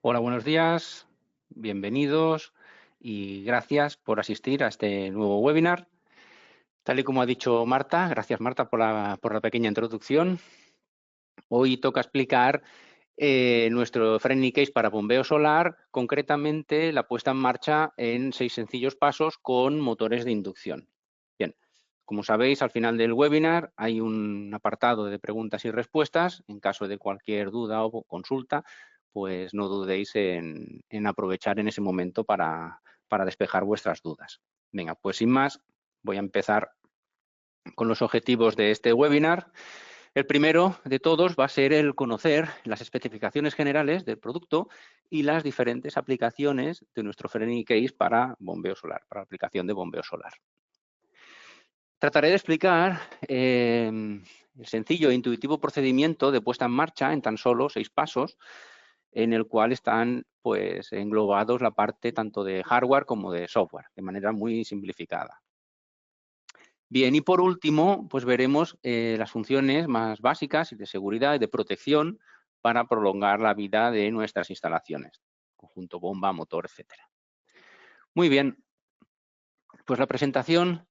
Hola, buenos días, bienvenidos y gracias por asistir a este nuevo webinar. Tal y como ha dicho Marta, gracias Marta por la pequeña introducción. Hoy toca explicar nuestro friendly case para bombeo solar, concretamente la puesta en marcha en 6 sencillos pasos con motores de inducción. Bien, como sabéis, al final del webinar hay un apartado de preguntas y respuestas. En caso de cualquier duda o consulta, pues no dudéis en aprovechar en ese momento para despejar vuestras dudas. Venga, pues sin más, voy a empezar con los objetivos de este webinar. El primero de todos va a ser el conocer las especificaciones generales del producto y las diferentes aplicaciones de nuestro friendly case para bombeo solar, para la aplicación de bombeo solar. Trataré de explicar el sencillo e intuitivo procedimiento de puesta en marcha en tan solo 6 pasos, en el cual están pues, englobados la parte tanto de hardware como de software, de manera muy simplificada. Bien, y por último, pues veremos las funciones más básicas y de seguridad y de protección para prolongar la vida de nuestras instalaciones, conjunto bomba, motor, etcétera. Muy bien, pues la presentación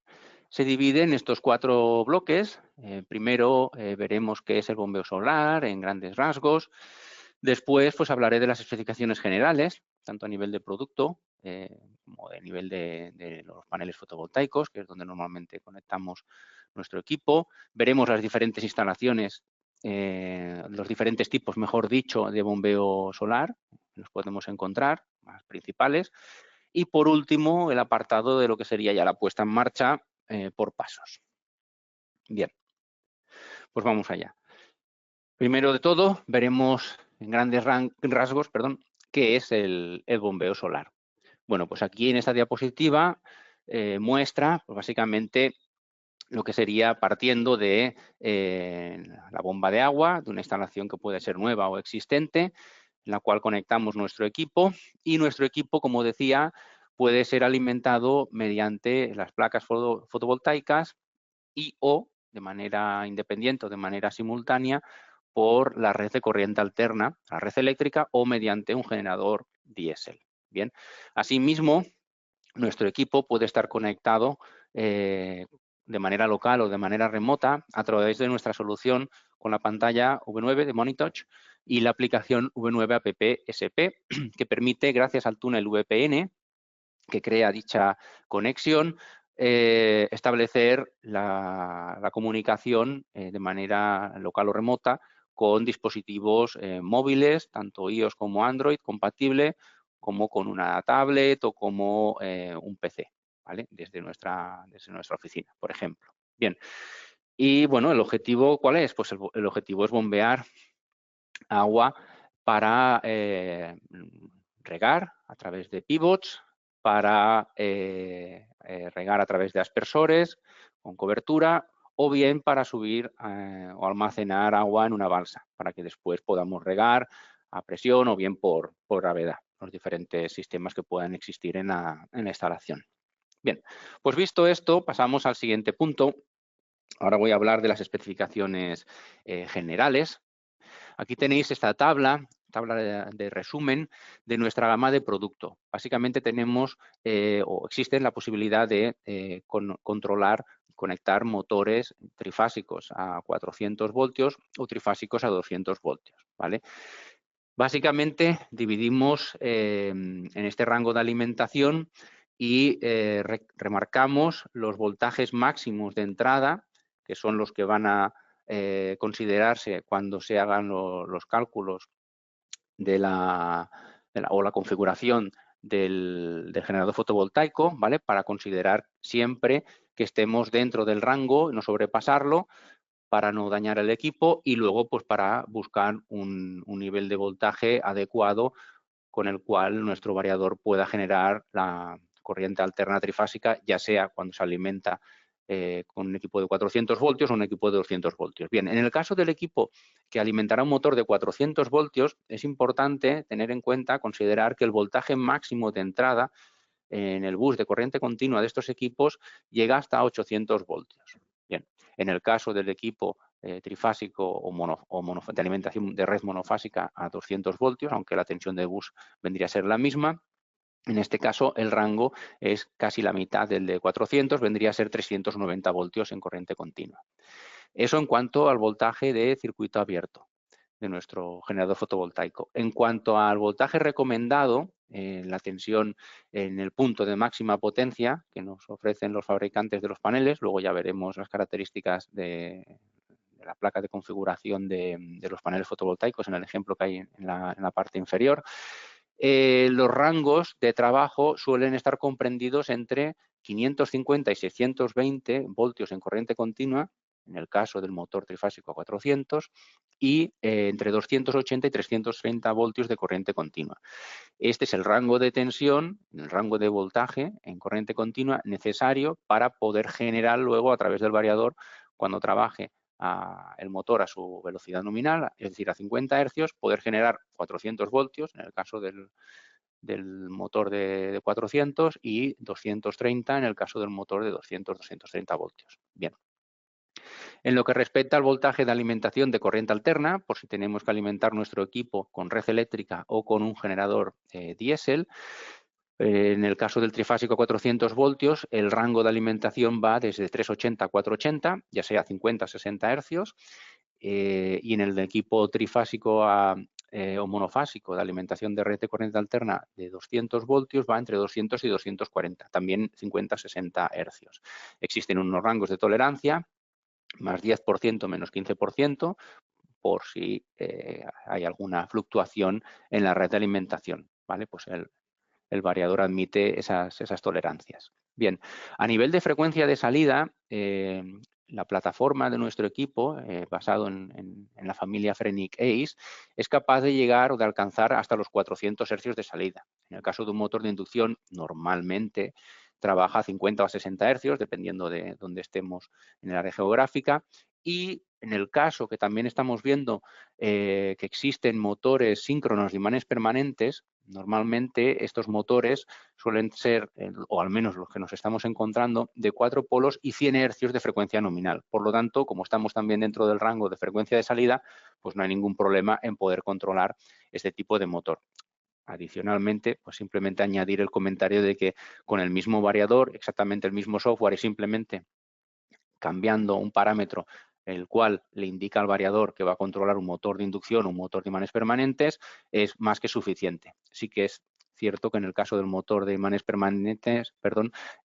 se divide en estos 4 bloques. Primero veremos qué es el bombeo solar en grandes rasgos. Después pues hablaré de las especificaciones generales, tanto a nivel de producto como a nivel de los paneles fotovoltaicos, que es donde normalmente conectamos nuestro equipo. Veremos las diferentes instalaciones, los diferentes tipos, mejor dicho, de bombeo solar que nos podemos encontrar, más principales. Y por último, el apartado de lo que sería ya la puesta en marcha por pasos. Bien, pues vamos allá. Primero de todo, veremos en grandes rasgos, qué es el bombeo solar. Bueno, pues aquí en esta diapositiva muestra pues básicamente lo que sería partiendo de la bomba de agua, de una instalación que puede ser nueva o existente, en la cual conectamos nuestro equipo y nuestro equipo, como decía, puede ser alimentado mediante las placas fotovoltaicas y o de manera independiente o de manera simultánea por la red de corriente alterna, la red eléctrica o mediante un generador diésel. Bien, asimismo, nuestro equipo puede estar conectado de manera local o de manera remota a través de nuestra solución con la pantalla V9 de Monitouch y la aplicación V9 App SP, que permite, gracias al túnel VPN que crea dicha conexión, establecer la comunicación de manera local o remota con dispositivos móviles, tanto iOS como Android, compatible, como con una tablet o como un PC, ¿vale? Desde nuestra oficina, por ejemplo. Bien, y bueno, ¿el objetivo cuál es? Pues el objetivo es bombear agua para regar a través de pivots, para regar a través de aspersores con cobertura o bien para subir o almacenar agua en una balsa para que después podamos regar a presión o bien por gravedad, los diferentes sistemas que puedan existir en la instalación. Bien, pues visto esto, pasamos al siguiente punto. Ahora voy a hablar de las especificaciones generales. Aquí tenéis esta tabla de resumen de nuestra gama de producto. Básicamente tenemos o existe la posibilidad de controlar, conectar motores trifásicos a 400 voltios o trifásicos a 200 voltios, ¿vale? Básicamente dividimos en este rango de alimentación y remarcamos los voltajes máximos de entrada, que son los que van a considerarse cuando se hagan los cálculos de la configuración del generador fotovoltaico, ¿vale? Para considerar siempre que estemos dentro del rango y no sobrepasarlo para no dañar el equipo y luego pues para buscar un nivel de voltaje adecuado con el cual nuestro variador pueda generar la corriente alterna trifásica, ya sea cuando se alimenta con un equipo de 400 voltios o un equipo de 200 voltios. Bien, en el caso del equipo que alimentará un motor de 400 voltios, es importante tener en cuenta, considerar que el voltaje máximo de entrada en el bus de corriente continua de estos equipos llega hasta 800 voltios. Bien, en el caso del equipo trifásico o de alimentación de red monofásica a 200 voltios, aunque la tensión de bus vendría a ser la misma, en este caso el rango es casi la mitad del de 400, vendría a ser 390 voltios en corriente continua. Eso en cuanto al voltaje de circuito abierto de nuestro generador fotovoltaico. En cuanto al voltaje recomendado, la tensión en el punto de máxima potencia que nos ofrecen los fabricantes de los paneles, luego ya veremos las características de la placa de configuración de los paneles fotovoltaicos en el ejemplo que hay en la parte inferior. Los rangos de trabajo suelen estar comprendidos entre 550 y 620 voltios en corriente continua, en el caso del motor trifásico a 400, y entre 280 y 330 voltios de corriente continua. Este es el rango de tensión, el rango de voltaje en corriente continua necesario para poder generar luego a través del variador, cuando trabaje el motor a su velocidad nominal, es decir, a 50 hercios, poder generar 400 voltios, en el caso del motor de 400, y 230 en el caso del motor de 230 voltios. Bien. En lo que respecta al voltaje de alimentación de corriente alterna, por si tenemos que alimentar nuestro equipo con red eléctrica o con un generador diésel, en el caso del trifásico a 400 voltios, el rango de alimentación va desde 380 a 480, ya sea 50 o 60 hercios, y en el equipo trifásico o monofásico de alimentación de red de corriente alterna de 200 voltios va entre 200 y 240, también 50 o 60 hercios. Existen unos rangos de tolerancia, más 10%, menos 15%, por si hay alguna fluctuación en la red de alimentación, ¿vale? Pues el variador admite esas tolerancias. Bien, a nivel de frecuencia de salida, la plataforma de nuestro equipo, basado en la familia Frenic Ace, es capaz de llegar o de alcanzar hasta los 400 hercios de salida. En el caso de un motor de inducción, normalmente trabaja a 50 o a 60 hercios, dependiendo de dónde estemos en el área geográfica. Y en el caso que también estamos viendo que existen motores síncronos de imanes permanentes, normalmente estos motores suelen ser, o al menos los que nos estamos encontrando, de 4 polos y 100 hercios de frecuencia nominal. Por lo tanto, como estamos también dentro del rango de frecuencia de salida, pues no hay ningún problema en poder controlar este tipo de motor. Adicionalmente, pues simplemente añadir el comentario de que con el mismo variador, exactamente el mismo software y simplemente cambiando un parámetro el cual le indica al variador que va a controlar un motor de inducción o un motor de imanes permanentes, es más que suficiente. Sí que es cierto que en el caso del motor de imanes permanentes,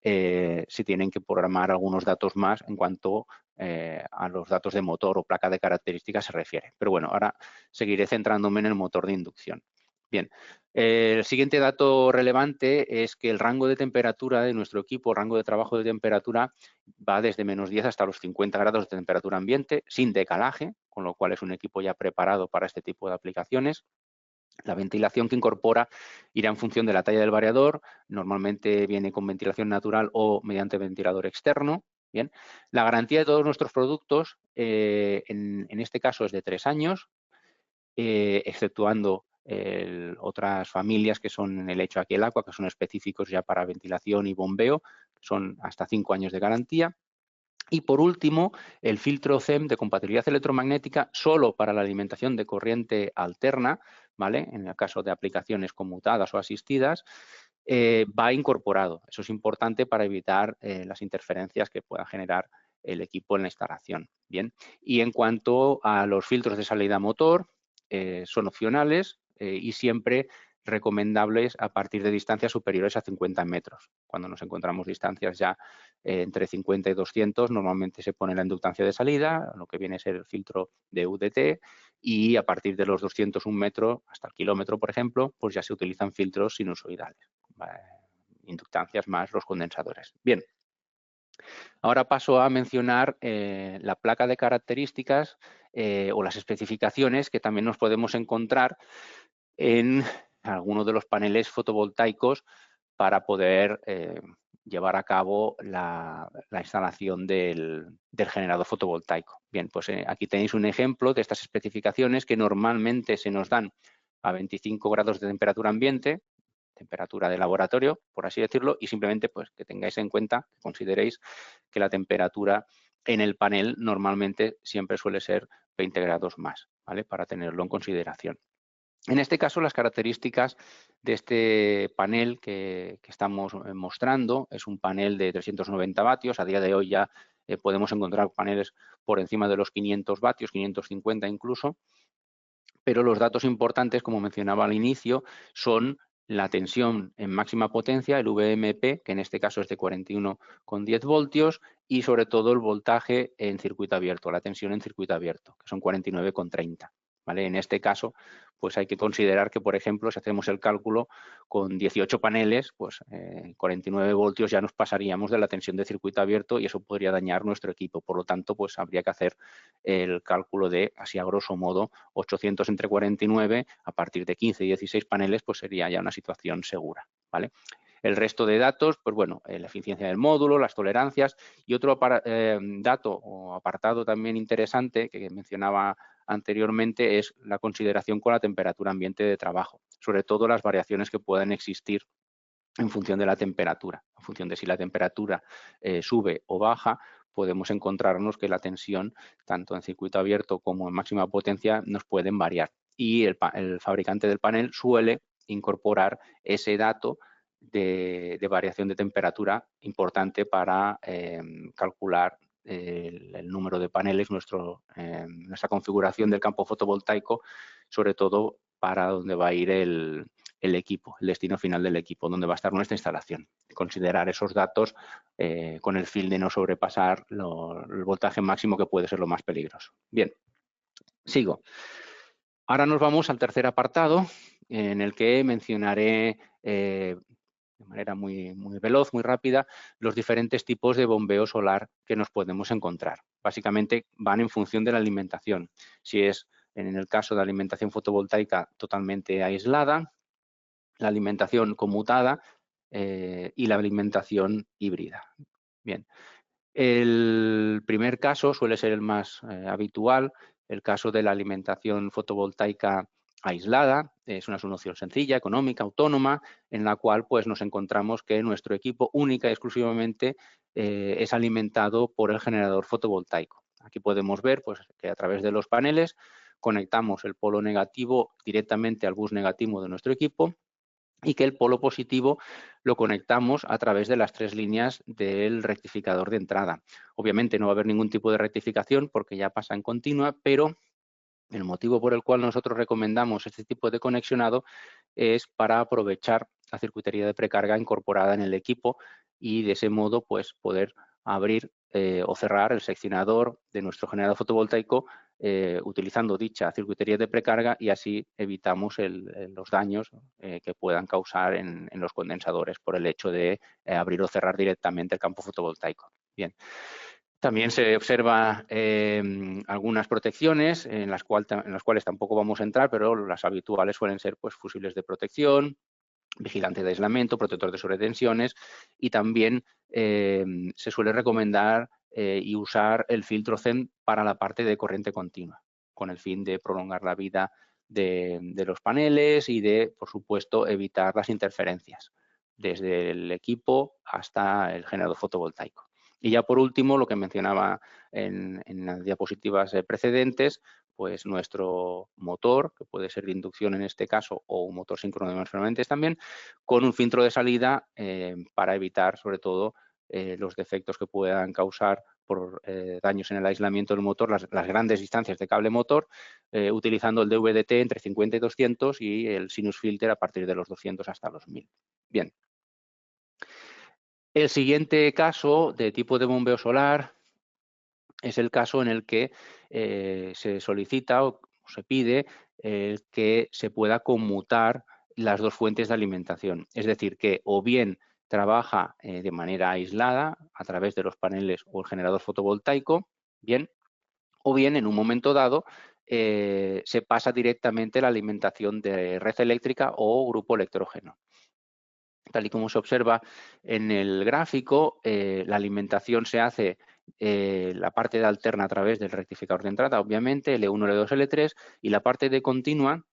se tienen que programar algunos datos más en cuanto a los datos de motor o placa de características se refiere. Pero bueno, ahora seguiré centrándome en el motor de inducción. Bien, el siguiente dato relevante es que el rango de temperatura de nuestro equipo, rango de trabajo de temperatura, va desde menos 10 hasta los 50 grados de temperatura ambiente, sin decalaje, con lo cual es un equipo ya preparado para este tipo de aplicaciones. La ventilación que incorpora irá en función de la talla del variador, normalmente viene con ventilación natural o mediante ventilador externo. Bien, la garantía de todos nuestros productos, en este caso, es de 3 años, exceptuando otras familias que son el Hecho Aquí el Aqua, que son específicos ya para ventilación y bombeo, son hasta 5 años de garantía. Y por último, el filtro CEM de compatibilidad electromagnética solo para la alimentación de corriente alterna, ¿vale? En el caso de aplicaciones conmutadas o asistidas, va incorporado. Eso es importante para evitar las interferencias que pueda generar el equipo en la instalación. Bien, y en cuanto a los filtros de salida motor, son opcionales y siempre recomendables a partir de distancias superiores a 50 metros. Cuando nos encontramos distancias ya entre 50 y 200, normalmente se pone la inductancia de salida, lo que viene a ser el filtro de UDT, y a partir de los 201 metros hasta el kilómetro, por ejemplo, pues ya se utilizan filtros sinusoidales, inductancias más los condensadores. Bien, ahora paso a mencionar la placa de características o las especificaciones que también nos podemos encontrar en algunos de los paneles fotovoltaicos para poder llevar a cabo la instalación del generador fotovoltaico. Bien, pues aquí tenéis un ejemplo de estas especificaciones que normalmente se nos dan a 25 grados de temperatura ambiente, temperatura de laboratorio, por así decirlo, y simplemente pues que tengáis en cuenta, que consideréis que la temperatura en el panel normalmente siempre suele ser 20 grados más, ¿vale? Para tenerlo en consideración. En este caso, las características de este panel que estamos mostrando es un panel de 390 vatios. A día de hoy ya podemos encontrar paneles por encima de los 500 vatios, 550 incluso. Pero los datos importantes, como mencionaba al inicio, son la tensión en máxima potencia, el VMP, que en este caso es de 41,10 voltios, y sobre todo el voltaje en circuito abierto, la tensión en circuito abierto, que son 49,30. ¿Vale? En este caso, pues hay que considerar que, por ejemplo, si hacemos el cálculo con 18 paneles, pues 49 voltios ya nos pasaríamos de la tensión de circuito abierto y eso podría dañar nuestro equipo. Por lo tanto, pues habría que hacer el cálculo de, así a grosso modo, 800 entre 49, a partir de 15 y 16 paneles, pues sería ya una situación segura, ¿vale? El resto de datos, pues bueno, la eficiencia del módulo, las tolerancias y otro dato o apartado también interesante que mencionaba anteriormente es la consideración con la temperatura ambiente de trabajo, sobre todo las variaciones que puedan existir en función de la temperatura. En función de si la temperatura sube o baja, podemos encontrarnos que la tensión, tanto en circuito abierto como en máxima potencia, nos pueden variar. Y el fabricante del panel suele incorporar ese dato de variación de temperatura importante para calcular el número de paneles, nuestra configuración del campo fotovoltaico, sobre todo para dónde va a ir el equipo, el destino final del equipo, donde va a estar nuestra instalación. Considerar esos datos con el fin de no sobrepasar el voltaje máximo, que puede ser lo más peligroso. Bien, sigo. Ahora nos vamos al tercer apartado, en el que mencionaré de manera muy veloz, muy rápida, los diferentes tipos de bombeo solar que nos podemos encontrar. Básicamente van en función de la alimentación. Si es, en el caso de alimentación fotovoltaica, totalmente aislada, la alimentación conmutada y la alimentación híbrida. Bien, el primer caso suele ser el más habitual, el caso de la alimentación fotovoltaica aislada. Es una solución sencilla, económica, autónoma, en la cual pues, nos encontramos que nuestro equipo única y exclusivamente es alimentado por el generador fotovoltaico. Aquí podemos ver pues, que a través de los paneles conectamos el polo negativo directamente al bus negativo de nuestro equipo y que el polo positivo lo conectamos a través de las 3 líneas del rectificador de entrada. Obviamente no va a haber ningún tipo de rectificación porque ya pasa en continua, pero el motivo por el cual nosotros recomendamos este tipo de conexionado es para aprovechar la circuitería de precarga incorporada en el equipo y de ese modo pues poder abrir o cerrar el seccionador de nuestro generador fotovoltaico utilizando dicha circuitería de precarga y así evitamos los daños que puedan causar en los condensadores por el hecho de abrir o cerrar directamente el campo fotovoltaico. Bien. También se observa algunas protecciones en las cuales tampoco vamos a entrar, pero las habituales suelen ser pues, fusibles de protección, vigilante de aislamiento, protector de sobretensiones y también se suele recomendar y usar el filtro CEM para la parte de corriente continua, con el fin de prolongar la vida de los paneles y de, por supuesto, evitar las interferencias desde el equipo hasta el generador fotovoltaico. Y ya por último, lo que mencionaba en las diapositivas precedentes, pues nuestro motor, que puede ser de inducción en este caso o un motor síncrono de fermentes también, con un filtro de salida para evitar sobre todo los defectos que puedan causar por daños en el aislamiento del motor, las grandes distancias de cable motor, utilizando el DVDT entre 50 y 200 y el sinus filter a partir de los 200 hasta los 1000. Bien. El siguiente caso de tipo de bombeo solar es el caso en el que se solicita o se pide que se pueda conmutar las dos fuentes de alimentación. Es decir, que o bien trabaja de manera aislada a través de los paneles o el generador fotovoltaico, bien, o bien en un momento dado se pasa directamente la alimentación de red eléctrica o grupo electrógeno. Tal y como se observa en el gráfico, la alimentación se hace la parte de alterna a través del rectificador de entrada, obviamente, L1, L2, L3, y la parte de continua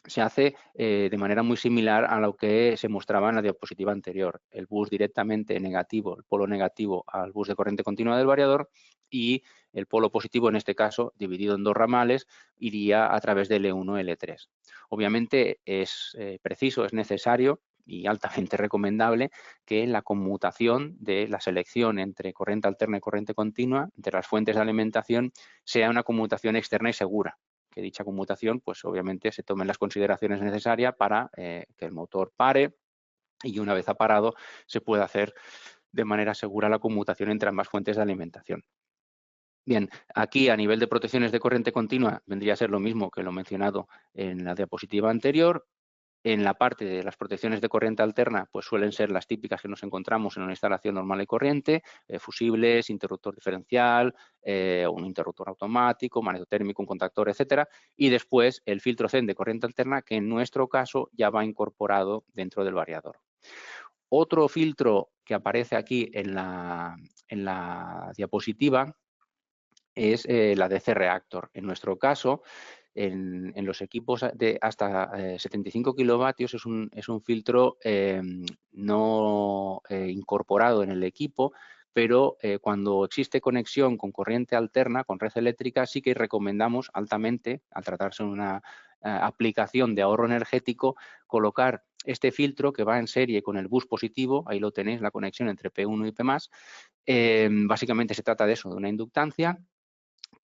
se hace de manera muy similar a lo que se mostraba en la diapositiva anterior. El bus directamente negativo, el polo negativo al bus de corriente continua del variador, y el polo positivo, en este caso, dividido en dos ramales, iría a través de L1 L3. Obviamente es preciso, es necesario y altamente recomendable que la conmutación de la selección entre corriente alterna y corriente continua, entre las fuentes de alimentación, sea una conmutación externa y segura. Que dicha conmutación, pues obviamente se tomen las consideraciones necesarias para que el motor pare, y una vez ha parado se pueda hacer de manera segura la conmutación entre ambas fuentes de alimentación. Bien, aquí a nivel de protecciones de corriente continua vendría a ser lo mismo que lo mencionado en la diapositiva anterior. En la parte de las protecciones de corriente alterna, pues suelen ser las típicas que nos encontramos en una instalación normal y corriente: fusibles, interruptor diferencial, un interruptor automático, magnetotérmico, un contactor, etcétera. Y después el filtro CEN de corriente alterna, que en nuestro caso ya va incorporado dentro del variador. Otro filtro que aparece aquí en la diapositiva es la DC Reactor. En nuestro caso, en los equipos de hasta 75 kilovatios es un filtro no incorporado en el equipo, pero cuando existe conexión con corriente alterna, con red eléctrica, sí que recomendamos altamente, al tratarse de una aplicación de ahorro energético, colocar este filtro que va en serie con el bus positivo. Ahí lo tenéis, la conexión entre P1 y P+. Básicamente se trata de eso, de una inductancia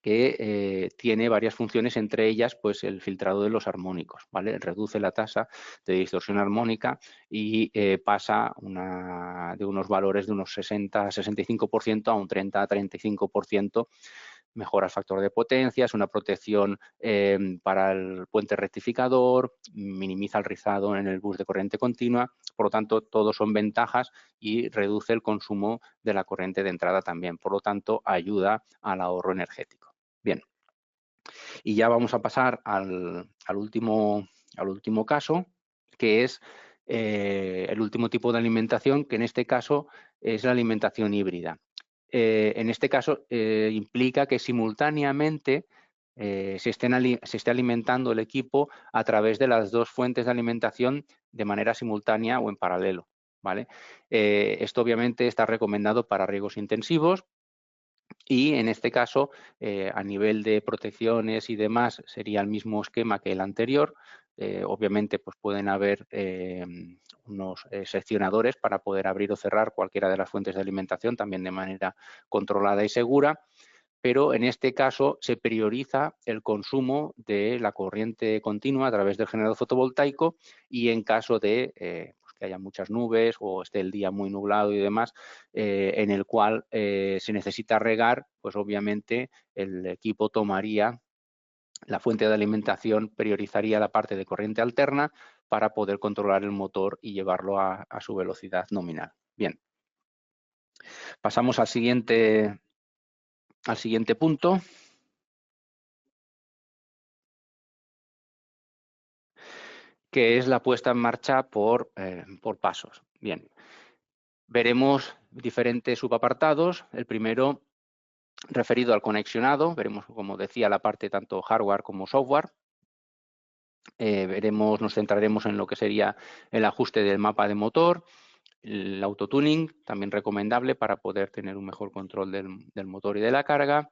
que tiene varias funciones, entre ellas pues el filtrado de los armónicos, ¿vale? Reduce la tasa de distorsión armónica y pasa de unos valores de unos 60 a 65% a un 30 a 35%. Mejora el factor de potencia, es una protección para el puente rectificador, minimiza el rizado en el bus de corriente continua. Por lo tanto, todos son ventajas y reduce el consumo de la corriente de entrada también. Por lo tanto, ayuda al ahorro energético. Bien, y ya vamos a pasar al último caso, que es el último tipo de alimentación, que en este caso es la alimentación híbrida. En este caso implica que simultáneamente se esté alimentando el equipo a través de las dos fuentes de alimentación de manera simultánea o en paralelo, ¿vale? Esto obviamente está recomendado para riegos intensivos, y en este caso, a nivel de protecciones y demás, sería el mismo esquema que el anterior. Obviamente, pues pueden haber unos seccionadores para poder abrir o cerrar cualquiera de las fuentes de alimentación, también de manera controlada y segura. Pero en este caso se prioriza el consumo de la corriente continua a través del generador fotovoltaico, y en caso de pues que haya muchas nubes o esté el día muy nublado y demás, en el cual se necesita regar, pues obviamente el equipo tomaría la fuente de alimentación, priorizaría la parte de corriente alterna para poder controlar el motor y llevarlo a su velocidad nominal. Bien, pasamos al siguiente punto, que es la puesta en marcha por pasos. Bien, veremos diferentes subapartados. El primero, referido al conexionado, veremos, como decía, la parte tanto hardware como software. Nos centraremos en lo que sería el ajuste del mapa de motor, el autotuning, también recomendable para poder tener un mejor control del motor y de la carga.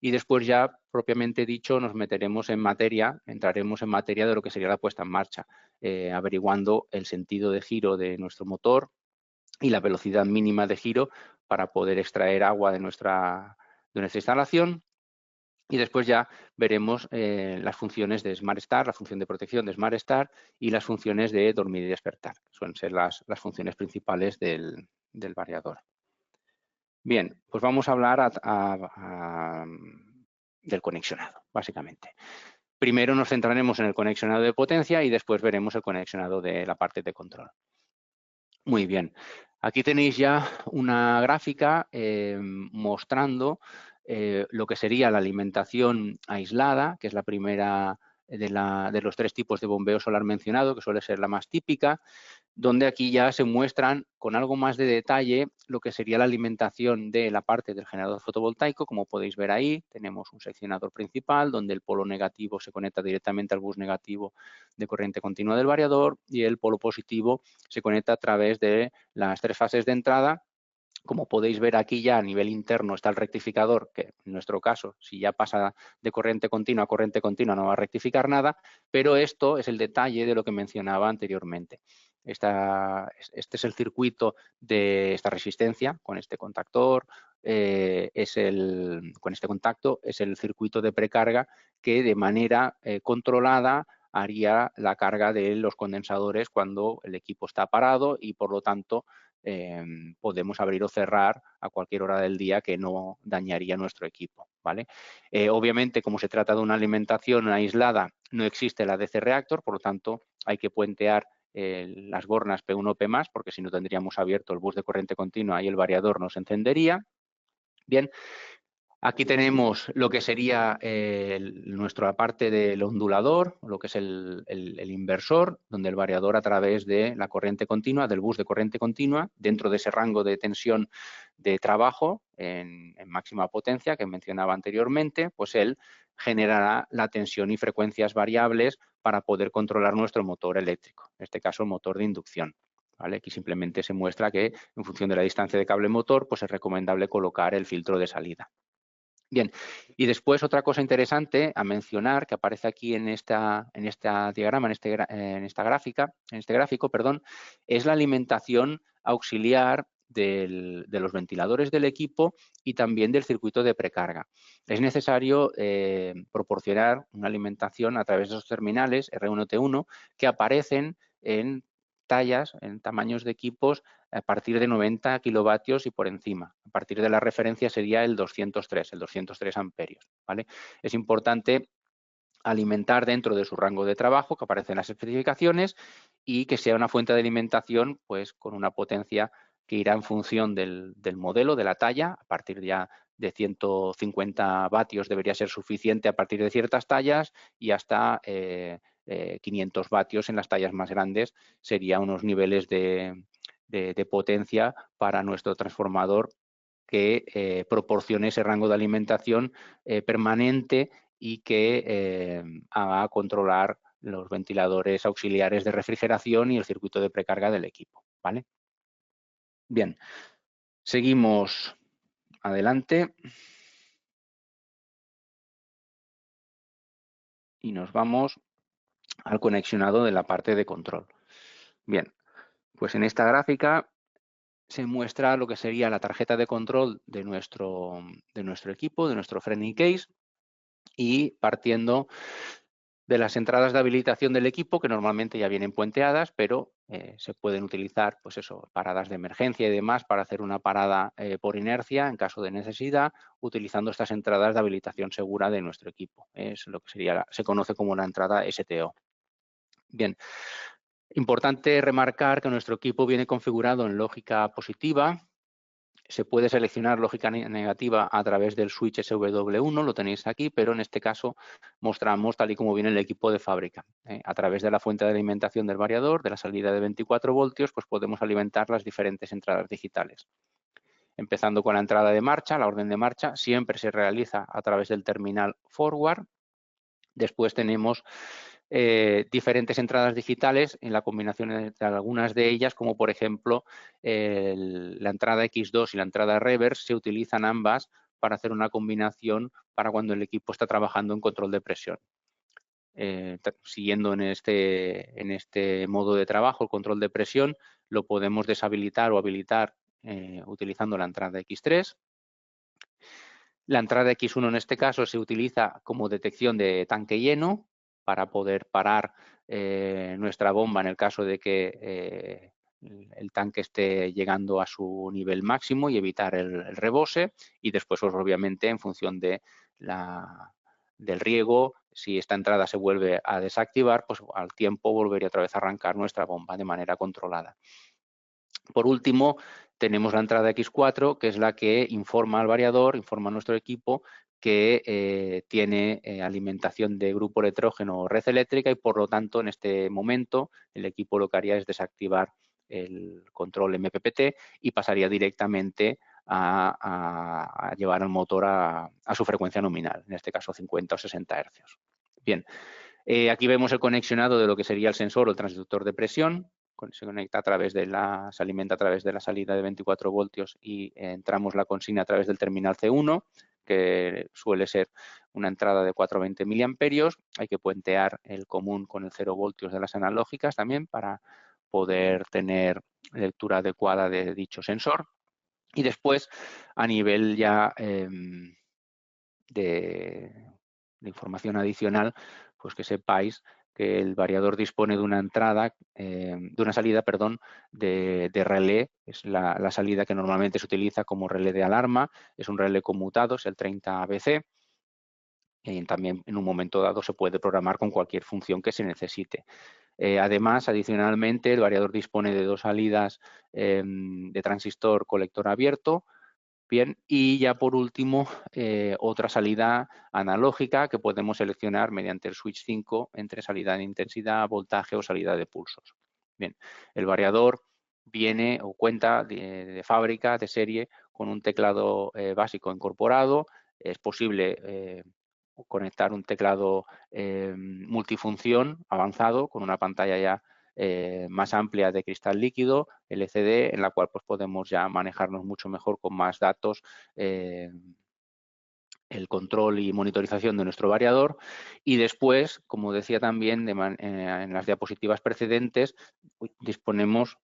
Y después ya, propiamente dicho, entraremos en materia de lo que sería la puesta en marcha, averiguando el sentido de giro de nuestro motor y la velocidad mínima de giro para poder extraer agua de nuestra instalación. Y después ya veremos las funciones de Smart Start, la función de protección de Smart Start y las funciones de dormir y despertar. Suelen ser las funciones principales del variador. Bien, pues vamos a hablar del conexionado, básicamente. Primero nos centraremos en el conexionado de potencia y después veremos el conexionado de la parte de control. Muy bien. Aquí tenéis ya una gráfica mostrando lo que sería la alimentación aislada, que es la primera de los 3 tipos de bombeo solar mencionado, que suele ser la más típica, donde aquí ya se muestran con algo más de detalle lo que sería la alimentación de la parte del generador fotovoltaico. Como podéis ver ahí, tenemos un seccionador principal donde el polo negativo se conecta directamente al bus negativo de corriente continua del variador y el polo positivo se conecta a través de las 3 fases de entrada. Como podéis ver aquí ya a nivel interno está el rectificador, que en nuestro caso, si ya pasa de corriente continua a corriente continua no va a rectificar nada, pero esto es el detalle de lo que mencionaba anteriormente. Este es el circuito de esta resistencia con este contactor, con este contacto es el circuito de precarga que de manera controlada haría la carga de los condensadores cuando el equipo está parado y por lo tanto podemos abrir o cerrar a cualquier hora del día que no dañaría nuestro equipo, ¿vale? Obviamente, como se trata de una alimentación aislada, no existe la DC reactor, por lo tanto, hay que puentear las bornas P1 P+, porque si no tendríamos abierto el bus de corriente continua y el variador no se encendería. Bien, aquí tenemos lo que sería nuestra parte del ondulador, lo que es el inversor, donde el variador a través de la corriente continua, del bus de corriente continua, dentro de ese rango de tensión de trabajo en máxima potencia que mencionaba anteriormente, pues él generará la tensión y frecuencias variables para poder controlar nuestro motor eléctrico, en este caso el motor de inducción. ¿Vale? Aquí simplemente se muestra que en función de la distancia de cable motor, pues es recomendable colocar el filtro de salida. Bien, y después otra cosa interesante a mencionar que aparece aquí en este diagrama, en este gráfico, perdón, es la alimentación auxiliar de los ventiladores del equipo y también del circuito de precarga. Es necesario proporcionar una alimentación a través de esos terminales R1T1 que aparecen en tallas, en tamaños de equipos a partir de 90 kilovatios y por encima. A partir de la referencia sería el 203 amperios, ¿vale? Es importante alimentar dentro de su rango de trabajo, que aparece en las especificaciones, y que sea una fuente de alimentación pues con una potencia que irá en función del modelo, de la talla. A partir ya de 150 vatios debería ser suficiente a partir de ciertas tallas y hasta 500 vatios en las tallas más grandes sería unos niveles de potencia para nuestro transformador que proporcione ese rango de alimentación permanente y que haga controlar los ventiladores auxiliares de refrigeración y el circuito de precarga del equipo, ¿vale? Bien, seguimos adelante y nos vamos al conexionado de la parte de control. Bien, pues en esta gráfica se muestra lo que sería la tarjeta de control de nuestro equipo, de nuestro framing case, y partiendo de las entradas de habilitación del equipo, que normalmente ya vienen puenteadas, pero se pueden utilizar, pues eso, paradas de emergencia y demás para hacer una parada por inercia en caso de necesidad, utilizando estas entradas de habilitación segura de nuestro equipo. Es lo que se conoce como la entrada STO. Bien, importante remarcar que nuestro equipo viene configurado en lógica positiva. Se puede seleccionar lógica negativa a través del switch SW1, lo tenéis aquí, pero en este caso mostramos tal y como viene el equipo de fábrica. A través de la fuente de alimentación del variador, de la salida de 24 voltios, pues podemos alimentar las diferentes entradas digitales. Empezando con la entrada de marcha, la orden de marcha siempre se realiza a través del terminal forward. Después tenemos diferentes entradas digitales en la combinación de algunas de ellas, como por ejemplo la entrada X2 y la entrada reverse, se utilizan ambas para hacer una combinación para cuando el equipo está trabajando en control de presión. Siguiendo en este modo de trabajo, el control de presión, lo podemos deshabilitar o habilitar utilizando la entrada X3. La entrada X1 en este caso se utiliza como detección de tanque lleno para poder parar nuestra bomba en el caso de que el tanque esté llegando a su nivel máximo y evitar el rebose, y después pues, obviamente en función del riego, si esta entrada se vuelve a desactivar, pues al tiempo volvería otra vez a arrancar nuestra bomba de manera controlada. Por último, tenemos la entrada X4, que es la que informa al variador, informa a nuestro equipo que tiene alimentación de grupo electrógeno o red eléctrica y, por lo tanto, en este momento el equipo lo que haría es desactivar el control MPPT y pasaría directamente a llevar al motor a su frecuencia nominal, en este caso 50 o 60 hercios. Bien, aquí vemos el conexionado de lo que sería el sensor o el transductor de presión. Se conecta a través de se alimenta a través de la salida de 24 voltios y entramos la consigna a través del terminal C1, que suele ser una entrada de 420 miliamperios. Hay que puentear el común con el 0 voltios de las analógicas también para poder tener lectura adecuada de dicho sensor. Y después, a nivel ya de información adicional, pues que sepáis que el variador dispone de una entrada, de una salida, perdón, de relé. Es la salida que normalmente se utiliza como relé de alarma. Es un relé conmutado, es el 30 ABC. Y también en un momento dado se puede programar con cualquier función que se necesite. Además, adicionalmente, el variador dispone de dos salidas de transistor colector abierto. Bien, y ya por último, otra salida analógica que podemos seleccionar mediante el switch 5 entre salida de intensidad, voltaje o salida de pulsos. Bien, el variador viene o cuenta de fábrica, de serie, con un teclado básico incorporado. Es posible conectar un teclado multifunción avanzado con una pantalla ya más amplia de cristal líquido, LCD, en la cual pues, podemos ya manejarnos mucho mejor con más datos, el control y monitorización de nuestro variador. Y después, como decía también en las diapositivas precedentes, disponemos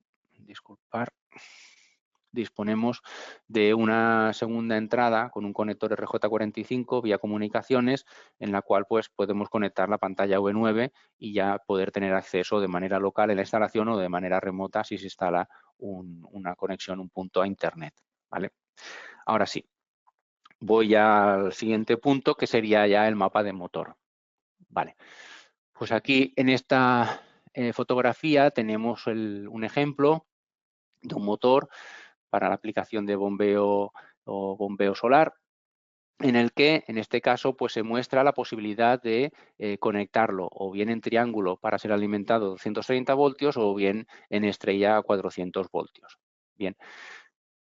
de una segunda entrada con un conector RJ45 vía comunicaciones, en la cual pues podemos conectar la pantalla V9 y ya poder tener acceso de manera local en la instalación o de manera remota si se instala una conexión, un punto a internet, ¿vale? Ahora sí, voy al siguiente punto, que sería ya el mapa de motor. Vale, pues aquí en esta fotografía tenemos un ejemplo de un motor para la aplicación de bombeo o bombeo solar, en el que, en este caso, pues se muestra la posibilidad de conectarlo o bien en triángulo para ser alimentado a 230 voltios o bien en estrella a 400 voltios. Bien,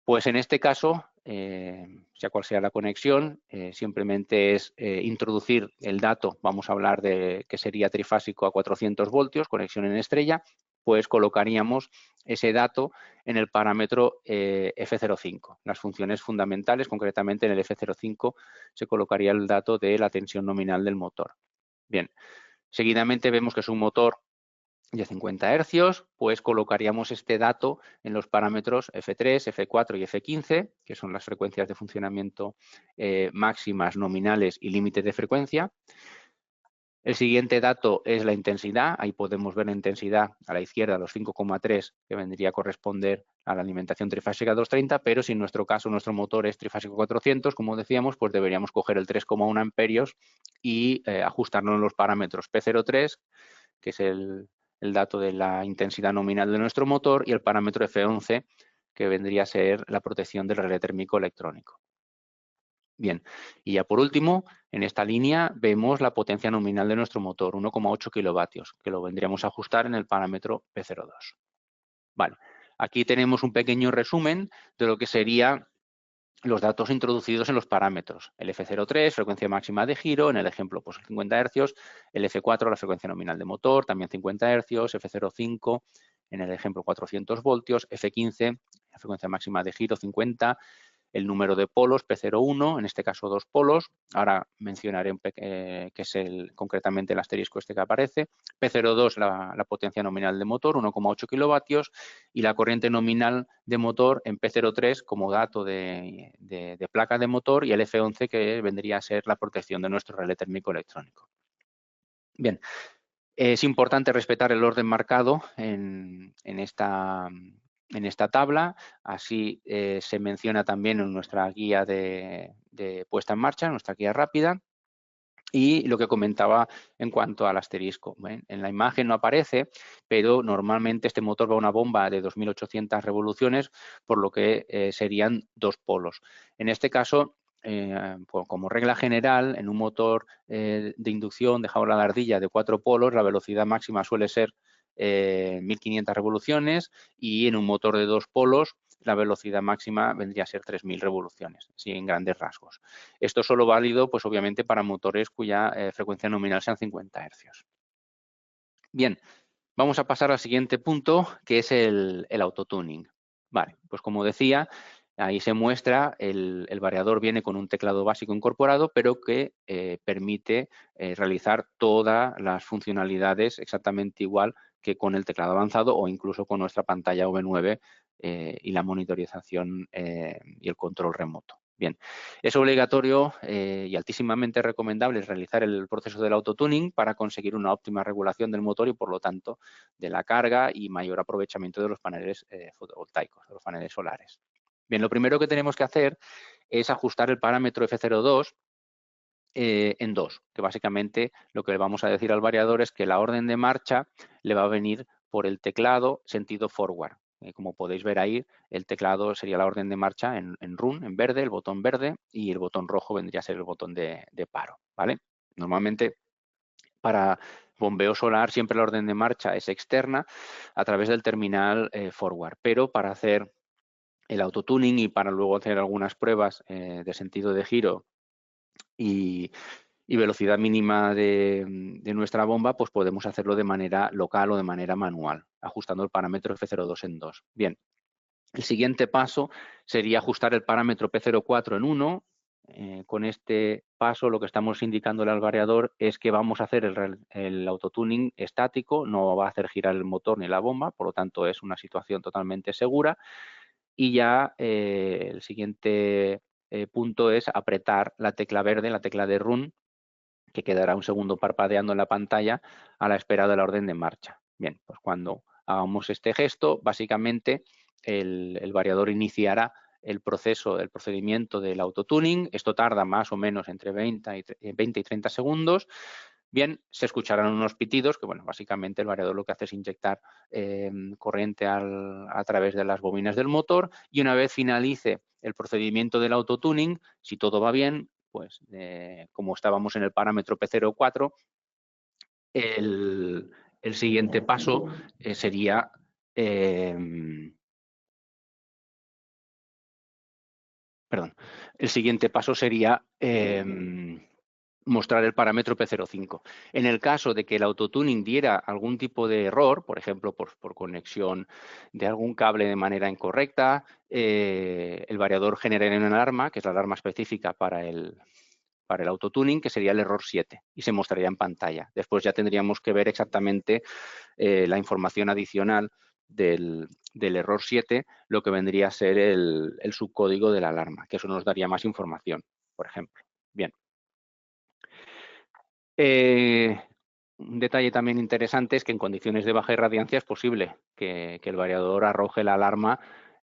pues en este caso, sea cual sea la conexión, simplemente es introducir el dato, vamos a hablar de que sería trifásico a 400 voltios, conexión en estrella, pues colocaríamos ese dato en el parámetro F05. Las funciones fundamentales, concretamente en el F05, se colocaría el dato de la tensión nominal del motor. Bien, seguidamente vemos que es un motor de 50 hercios, pues colocaríamos este dato en los parámetros F3, F4 y F15, que son las frecuencias de funcionamiento máximas, nominales y límites de frecuencia. El siguiente dato es la intensidad. Ahí podemos ver la intensidad a la izquierda, los 5,3, que vendría a corresponder a la alimentación trifásica 230, pero si en nuestro caso nuestro motor es trifásico 400, como decíamos, pues deberíamos coger el 3,1 amperios y ajustarnos en los parámetros P03, que es el dato de la intensidad nominal de nuestro motor, y el parámetro F11, que vendría a ser la protección del relé térmico electrónico. Bien, y ya por último, en esta línea vemos la potencia nominal de nuestro motor, 1,8 kilovatios, que lo vendríamos a ajustar en el parámetro P02. Vale, aquí tenemos un pequeño resumen de lo que sería los datos introducidos en los parámetros. El F03, frecuencia máxima de giro, en el ejemplo pues 50 Hz, el F4, la frecuencia nominal de motor, también 50 Hz, F05, en el ejemplo 400 voltios, F15, la frecuencia máxima de giro 50, el número de polos, P01, en este caso 2 polos. Ahora mencionaré que es concretamente el asterisco este que aparece. P02, la potencia nominal de motor, 1,8 kilovatios. Y la corriente nominal de motor en P03 como dato de placa de motor, y el F11 que vendría a ser la protección de nuestro relé térmico electrónico. Bien, es importante respetar el orden marcado en esta tabla. Así se menciona también en nuestra guía de puesta en marcha, en nuestra guía rápida. Y lo que comentaba en cuanto al asterisco. En la imagen no aparece, pero normalmente este motor va a una bomba de 2.800 revoluciones, por lo que serían 2 polos. En este caso, como regla general, en un motor de inducción de jaula de ardilla de 4 polos, la velocidad máxima suele ser 1.500 revoluciones y en un motor de 2 polos la velocidad máxima vendría a ser 3.000 revoluciones, así en grandes rasgos. Esto es solo válido, pues obviamente, para motores cuya frecuencia nominal sean 50 Hz. Bien, vamos a pasar al siguiente punto, que es el autotuning. Vale, pues como decía, ahí se muestra el variador viene con un teclado básico incorporado, pero que permite realizar todas las funcionalidades exactamente igual que con el teclado avanzado o incluso con nuestra pantalla V9 y la monitorización y el control remoto. Bien, es obligatorio y altísimamente recomendable realizar el proceso del autotuning para conseguir una óptima regulación del motor y, por lo tanto, de la carga y mayor aprovechamiento de los paneles fotovoltaicos, de los paneles solares. Bien, lo primero que tenemos que hacer es ajustar el parámetro F02 en 2, que básicamente lo que le vamos a decir al variador es que la orden de marcha le va a venir por el teclado sentido forward. Como podéis ver ahí, el teclado sería la orden de marcha en run, en verde, el botón verde, y el botón rojo vendría a ser el botón de paro, ¿vale? Normalmente, para bombeo solar, siempre la orden de marcha es externa a través del terminal forward, pero para hacer el autotuning y para luego hacer algunas pruebas de sentido de giro y velocidad mínima de nuestra bomba, pues podemos hacerlo de manera local o de manera manual, ajustando el parámetro F02 en 2. Bien, el siguiente paso sería ajustar el parámetro P04 en 1. Con este paso lo que estamos indicándole al variador es que vamos a hacer el autotuning estático, no va a hacer girar el motor ni la bomba, por lo tanto es una situación totalmente segura. Y ya el siguiente punto es apretar la tecla verde, la tecla de run, que quedará un segundo parpadeando en la pantalla a la espera de la orden de marcha. Bien, pues cuando hagamos este gesto, básicamente el variador iniciará el procedimiento del autotuning. Esto tarda más o menos entre 20 y 30 segundos. Bien, se escucharán unos pitidos que, bueno, básicamente el variador lo que hace es inyectar corriente a través de las bobinas del motor, y una vez finalice el procedimiento del autotuning, si todo va bien, pues como estábamos en el parámetro P04, el siguiente paso sería el siguiente paso sería mostrar el parámetro P05. En el caso de que el autotuning diera algún tipo de error, por ejemplo, por conexión de algún cable de manera incorrecta, el variador generaría una alarma, que es la alarma específica para el autotuning, que sería el error 7, y se mostraría en pantalla. Después ya tendríamos que ver exactamente la información adicional del error 7, lo que vendría a ser el subcódigo de la alarma, que eso nos daría más información, por ejemplo. Bien. Un detalle también interesante es que en condiciones de baja irradiancia es posible que el variador arroje la alarma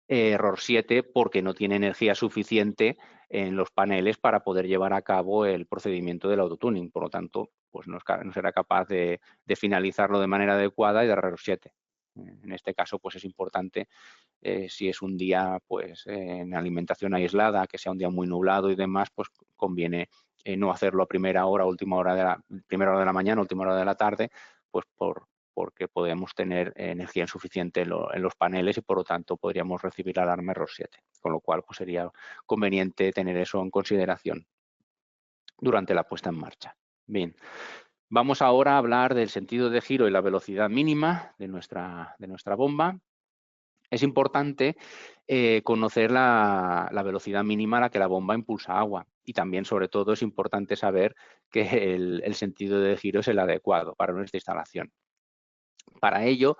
error 7 porque no tiene energía suficiente en los paneles para poder llevar a cabo el procedimiento del autotuning. Por lo tanto, pues no será capaz de finalizarlo de manera adecuada y dar error 7. En este caso, pues es importante, si es un día pues en alimentación aislada, que sea un día muy nublado y demás, pues conviene no hacerlo a primera hora de la mañana, última hora de la tarde, pues porque podemos tener energía insuficiente en los paneles y, por lo tanto, podríamos recibir alarma error 7, con lo cual pues sería conveniente tener eso en consideración durante la puesta en marcha. Bien, vamos ahora a hablar del sentido de giro y la velocidad mínima de nuestra bomba. Es importante conocer la velocidad mínima a la que la bomba impulsa agua, y también, sobre todo, es importante saber que el sentido de giro es el adecuado para nuestra instalación. Para ello,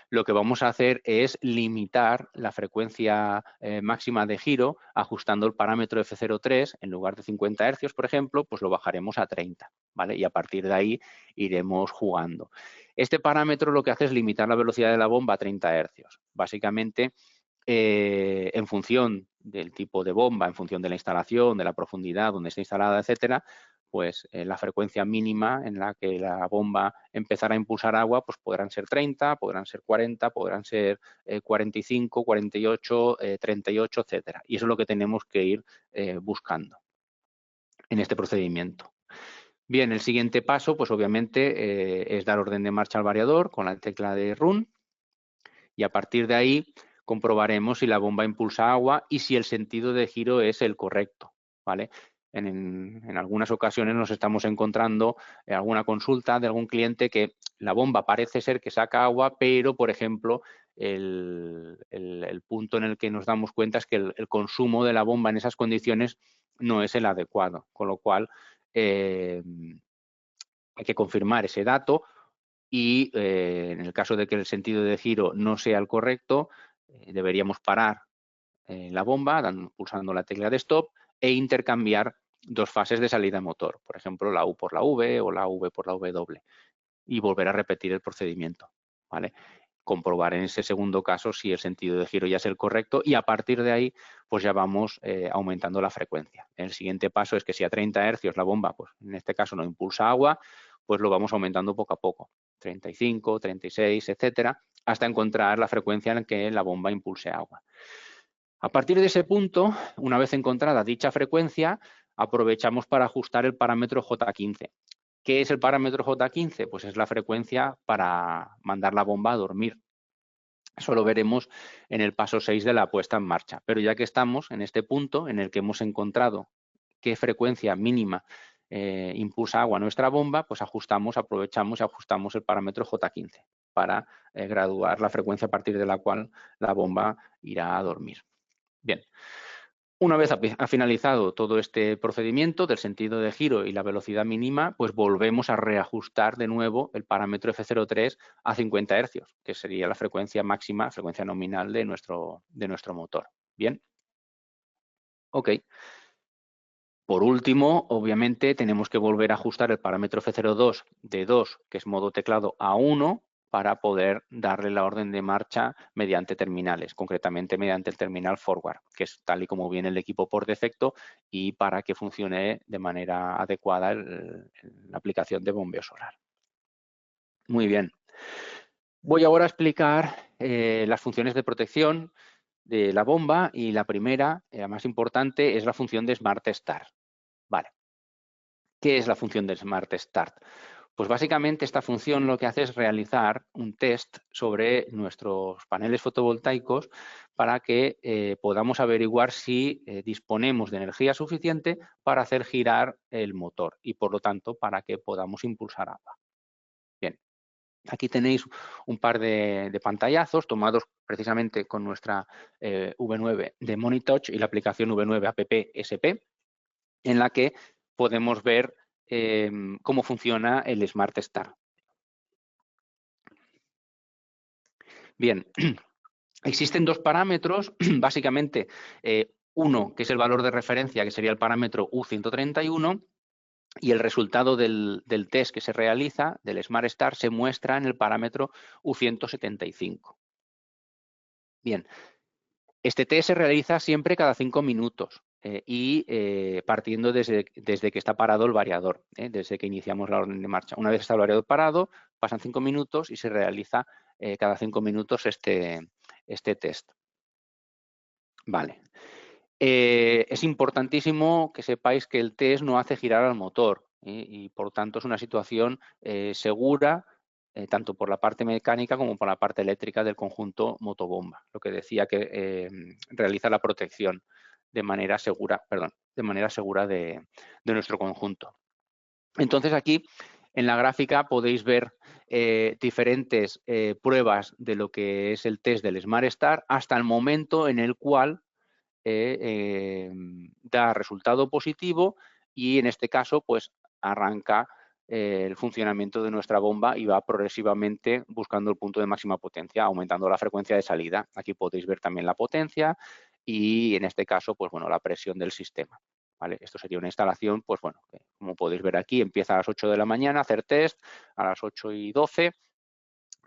lo que vamos a hacer es limitar la frecuencia máxima de giro ajustando el parámetro F03. En lugar de 50 Hz, por ejemplo, pues lo bajaremos a 30, ¿vale? Y a partir de ahí iremos jugando. Este parámetro lo que hace es limitar la velocidad de la bomba a 30 Hz. Básicamente, en función del tipo de bomba, en función de la instalación, de la profundidad donde está instalada, etcétera, pues la frecuencia mínima en la que la bomba empezará a impulsar agua, pues podrán ser 30, podrán ser 40, podrán ser 45, 48, 38, etcétera. Y eso es lo que tenemos que ir buscando. en este procedimiento. Bien, el siguiente paso, pues obviamente es dar orden de marcha al variador con la tecla de Run y a partir de ahí comprobaremos si la bomba impulsa agua y si el sentido de giro es el correcto, ¿vale? En algunas ocasiones nos estamos encontrando alguna consulta de algún cliente que la bomba parece ser que saca agua, pero, por ejemplo, el punto en el que nos damos cuenta es que el consumo de la bomba en esas condiciones no es el adecuado, con lo cual hay que confirmar ese dato y en el caso de que el sentido de giro no sea el correcto, deberíamos parar la bomba pulsando la tecla de stop e intercambiar dos fases de salida motor, por ejemplo, la U por la V o la V por la W, y volver a repetir el procedimiento, ¿vale? Comprobar en ese segundo caso si el sentido de giro ya es el correcto y a partir de ahí pues ya vamos aumentando la frecuencia. El siguiente paso es que si a 30 hercios la bomba, pues en este caso no impulsa agua, pues lo vamos aumentando poco a poco, 35, 36, etcétera, hasta encontrar la frecuencia en que la bomba impulse agua. A partir de ese punto, una vez encontrada dicha frecuencia, aprovechamos para ajustar el parámetro J15. ¿Qué es el parámetro J15? Pues es la frecuencia para mandar la bomba a dormir. Eso lo veremos en el paso 6 de la puesta en marcha. Pero ya que estamos en este punto en el que hemos encontrado qué frecuencia mínima impulsa agua a nuestra bomba, pues aprovechamos y ajustamos el parámetro J15 para graduar la frecuencia a partir de la cual la bomba irá a dormir. Bien, una vez ha finalizado todo este procedimiento del sentido de giro y la velocidad mínima, pues volvemos a reajustar de nuevo el parámetro F03 a 50 hercios, que sería la frecuencia máxima, frecuencia nominal de nuestro motor. Bien. Ok. Por último, obviamente, tenemos que volver a ajustar el parámetro F02 de 2, que es modo teclado, a 1, para poder darle la orden de marcha mediante terminales, concretamente mediante el terminal forward, que es tal y como viene el equipo por defecto y para que funcione de manera adecuada la aplicación de bombeo solar. Muy bien. Voy ahora a explicar las funciones de protección de la bomba y la primera, la más importante, es la función de Smart Start. Vale. ¿Qué es la función de Smart Start? Pues básicamente esta función lo que hace es realizar un test sobre nuestros paneles fotovoltaicos para que podamos averiguar si disponemos de energía suficiente para hacer girar el motor y por lo tanto para que podamos impulsar agua. Bien, aquí tenéis un par de pantallazos tomados precisamente con nuestra V9 de Monitouch y la aplicación V9 App SP, en la que podemos ver cómo funciona el Smart Start. Bien, existen dos parámetros, básicamente uno que es el valor de referencia, que sería el parámetro U131, y el resultado del test que se realiza, del Smart Start, se muestra en el parámetro U175. Bien, este test se realiza siempre cada 5 minutos y partiendo desde que está parado el variador, desde que iniciamos la orden de marcha. Una vez está el variador parado, pasan 5 minutos y se realiza cada 5 minutos este test. Vale. Es importantísimo que sepáis que el test no hace girar al motor y por tanto es una situación segura tanto por la parte mecánica como por la parte eléctrica del conjunto motobomba, lo que decía que realiza la protección de manera segura, de nuestro conjunto. Entonces aquí en la gráfica podéis ver diferentes pruebas de lo que es el test del Smart Start hasta el momento en el cual da resultado positivo y en este caso pues arranca el funcionamiento de nuestra bomba y va progresivamente buscando el punto de máxima potencia, aumentando la frecuencia de salida. Aquí podéis ver también la potencia y en este caso pues bueno, la presión del sistema. ¿Vale? Esto sería una instalación, pues bueno, como podéis ver aquí, empieza a las 8 de la mañana a hacer test, a las 8:12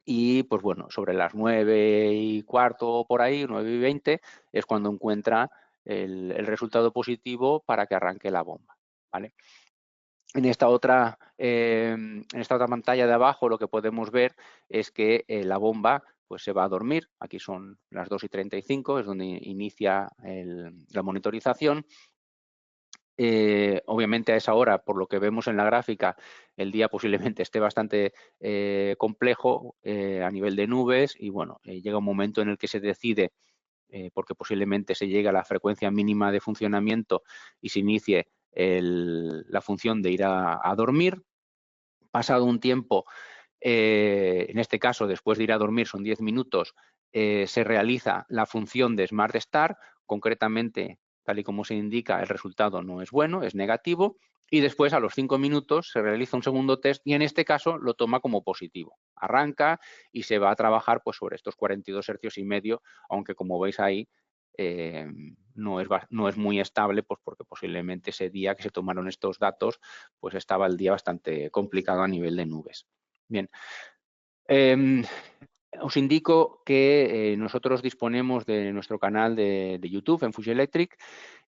y pues bueno, sobre las 9:15 por ahí, 9:20, es cuando encuentra el resultado positivo para que arranque la bomba. ¿Vale? En esta otra pantalla de abajo lo que podemos ver es que la bomba pues se va a dormir. Aquí son las 2:35, es donde inicia la monitorización. Obviamente a esa hora, por lo que vemos en la gráfica, el día posiblemente esté bastante complejo a nivel de nubes y bueno, llega un momento en el que se decide, porque posiblemente se llegue a la frecuencia mínima de funcionamiento y se inicie la función de ir a dormir. Pasado un tiempo, en este caso, después de ir a dormir, son 10 minutos, se realiza la función de Smart Start. Concretamente, tal y como se indica, el resultado no es bueno, es negativo. Y después, a los 5 minutos, se realiza un segundo test y en este caso lo toma como positivo. Arranca y se va a trabajar pues, sobre estos 42 hercios y medio, aunque como veis ahí, no es muy estable, pues porque posiblemente ese día que se tomaron estos datos, pues estaba el día bastante complicado a nivel de nubes. Bien, os indico que nosotros disponemos de nuestro canal de YouTube en Fuji Electric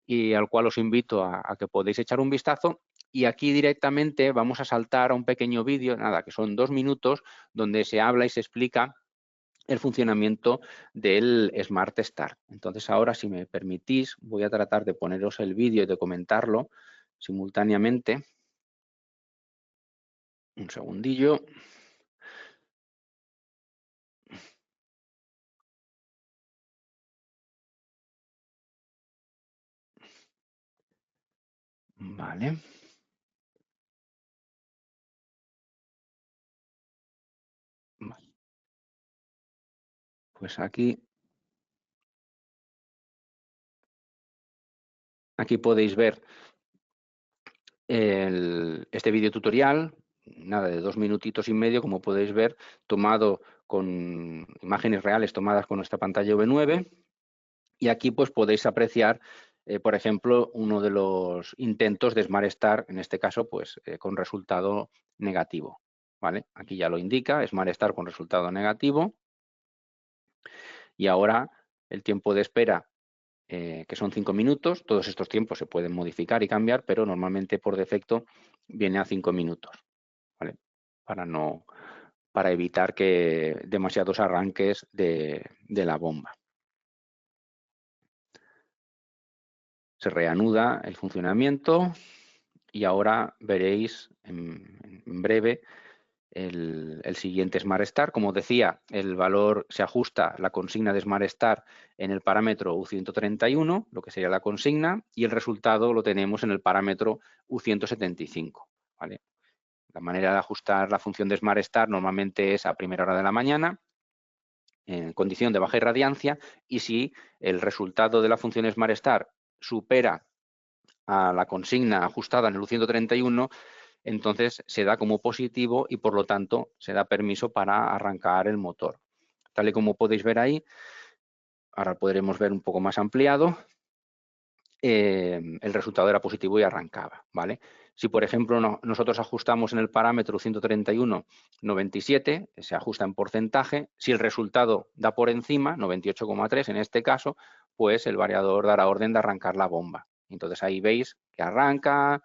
y al cual os invito a que podéis echar un vistazo. Y aquí directamente vamos a saltar a un pequeño vídeo, nada, que son 2 minutos, donde se habla y se explica el funcionamiento del Smart Start. Entonces ahora, si me permitís, voy a tratar de poneros el vídeo y de comentarlo simultáneamente. Un segundillo. Vale. Vale. Pues aquí podéis ver este vídeo tutorial, nada, de 2 minutitos y medio, como podéis ver, tomado con imágenes reales tomadas con nuestra pantalla V9. Y aquí pues podéis apreciar, por ejemplo, uno de los intentos de Smart Start, en este caso, pues con resultado negativo. ¿Vale? Aquí ya lo indica, Smart Start con resultado negativo. Y ahora el tiempo de espera, que son 5 minutos. Todos estos tiempos se pueden modificar y cambiar, pero normalmente por defecto viene a 5 minutos. ¿Vale? Para evitar que demasiados arranques de la bomba. Se reanuda el funcionamiento y ahora veréis en breve el siguiente Smart Start. Como decía, el valor se ajusta, la consigna de Smart Start, en el parámetro U131, lo que sería la consigna, y el resultado lo tenemos en el parámetro U175. ¿Vale? La manera de ajustar la función de Smart Start normalmente es a primera hora de la mañana, en condición de baja irradiancia, y si el resultado de la función Smart Start supera a la consigna ajustada en el U131, entonces se da como positivo y por lo tanto se da permiso para arrancar el motor. Tal y como podéis ver ahí, ahora podremos ver un poco más ampliado, el resultado era positivo y arrancaba, ¿vale? Si, por ejemplo, nosotros ajustamos en el parámetro 131 97, se ajusta en porcentaje. Si el resultado da por encima, 98,3 en este caso, pues el variador dará orden de arrancar la bomba. Entonces ahí veis que arranca,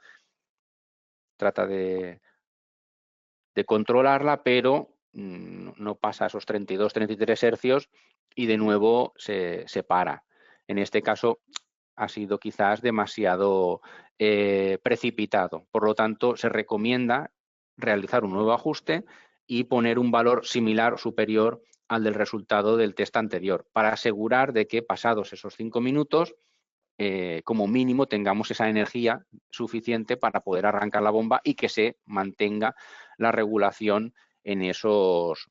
trata de controlarla, pero no pasa esos 32, 33 hercios y de nuevo se para. En este caso ha sido quizás demasiado precipitado. Por lo tanto, se recomienda realizar un nuevo ajuste y poner un valor similar o superior al del resultado del test anterior, para asegurar de que pasados esos 5 minutos, como mínimo tengamos esa energía suficiente para poder arrancar la bomba y que se mantenga la regulación en esos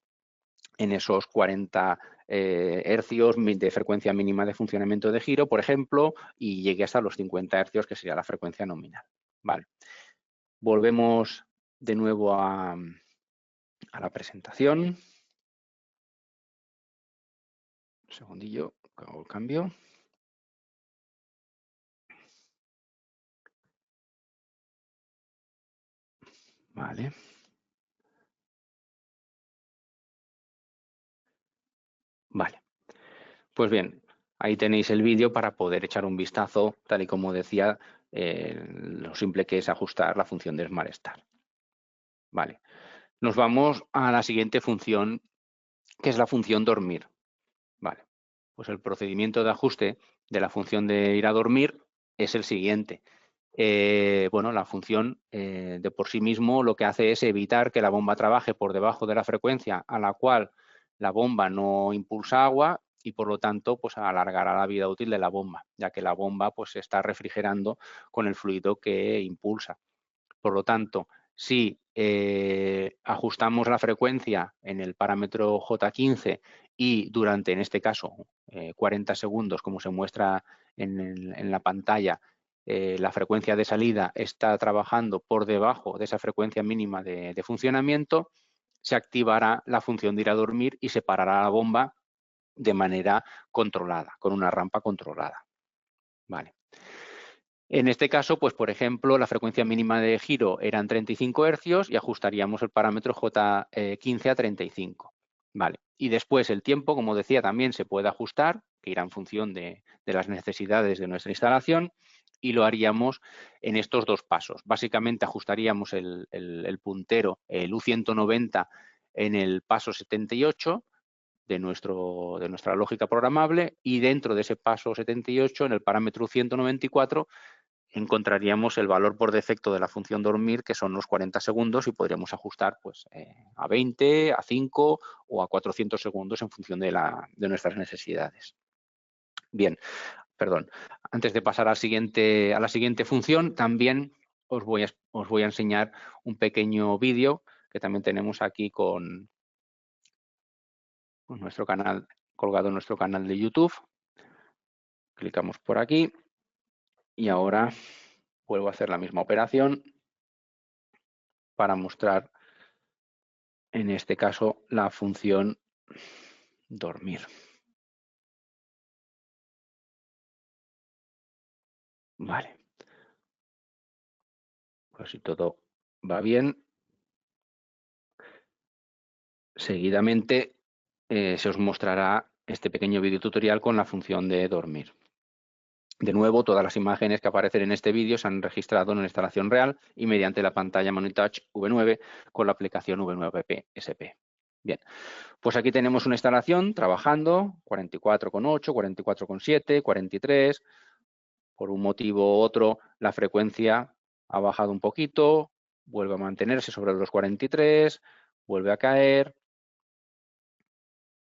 40 hercios de frecuencia mínima de funcionamiento de giro, por ejemplo, y llegue hasta los 50 hercios, que sería la frecuencia nominal. Vale. Volvemos de nuevo a la presentación. Un segundillo, hago el cambio. Vale. Vale. Pues bien, ahí tenéis el vídeo para poder echar un vistazo, tal y como decía, lo simple que es ajustar la función de Smart Start. Vale. Nos vamos a la siguiente función, que es la función dormir. Vale. Pues el procedimiento de ajuste de la función de ir a dormir es el siguiente. bueno, la función de por sí mismo lo que hace es evitar que la bomba trabaje por debajo de la frecuencia a la cual la bomba no impulsa agua y por lo tanto pues alargará la vida útil de la bomba, ya que la bomba pues se está refrigerando con el fluido que impulsa. Por lo tanto, si ajustamos la frecuencia en el parámetro J15 y durante, en este caso, 40 segundos, como se muestra en la pantalla, la frecuencia de salida está trabajando por debajo de esa frecuencia mínima de funcionamiento, se activará la función de ir a dormir y se parará la bomba de manera controlada, con una rampa controlada. Vale. En este caso, pues por ejemplo, la frecuencia mínima de giro eran 35 hercios y ajustaríamos el parámetro J15 a 35. Vale. Y después el tiempo, como decía, también se puede ajustar, que irá en función de las necesidades de nuestra instalación, y lo haríamos en estos dos pasos. Básicamente ajustaríamos el puntero, el U190, en el paso 78 de nuestra lógica programable, y dentro de ese paso 78, en el parámetro 194, encontraríamos el valor por defecto de la función dormir, que son los 40 segundos, y podríamos ajustar pues, a 20, a 5 o a 400 segundos en función de nuestras necesidades. Bien, perdón. Antes de pasar a la siguiente función, también os voy a enseñar un pequeño vídeo que también tenemos aquí con nuestro canal, colgado en nuestro canal de YouTube. Clicamos por aquí y ahora vuelvo a hacer la misma operación para mostrar, en este caso, la función dormir. Vale. Pues si todo va bien, seguidamente se os mostrará este pequeño vídeo tutorial con la función de dormir. De nuevo, todas las imágenes que aparecen en este vídeo se han registrado en una instalación real y mediante la pantalla MoniTouch V9 con la aplicación V9P SP. Bien, pues aquí tenemos una instalación trabajando, 44,8, 44,7, 43. Por un motivo u otro, la frecuencia ha bajado un poquito, vuelve a mantenerse sobre los 43, vuelve a caer,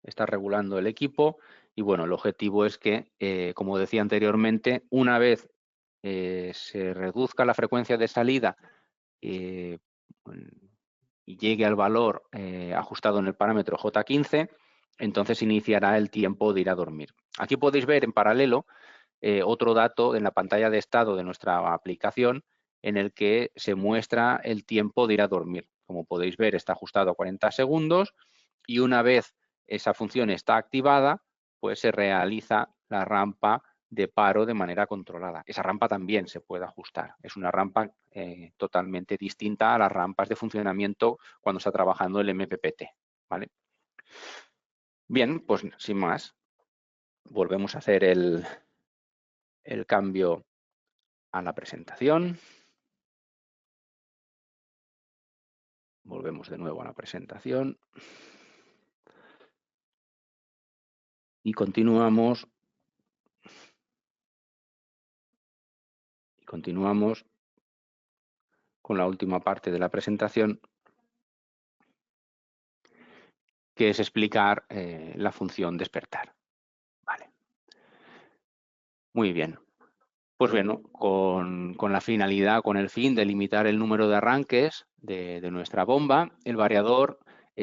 está regulando el equipo y bueno, el objetivo es que, como decía anteriormente, una vez se reduzca la frecuencia de salida y llegue al valor ajustado en el parámetro J15, entonces iniciará el tiempo de ir a dormir. Aquí podéis ver en paralelo otro dato en la pantalla de estado de nuestra aplicación en el que se muestra el tiempo de ir a dormir. Como podéis ver, está ajustado a 40 segundos y una vez esa función está activada, pues se realiza la rampa de paro de manera controlada. Esa rampa también se puede ajustar. Es una rampa totalmente distinta a las rampas de funcionamiento cuando está trabajando el MPPT. ¿Vale? Bien, pues sin más, volvemos a hacer el cambio a la presentación. Volvemos de nuevo a la presentación. Y continuamos con la última parte de la presentación, que es explicar la función despertar. Vale. Muy bien. Pues bueno, con la finalidad, con el fin de limitar el número de arranques de nuestra bomba, el variador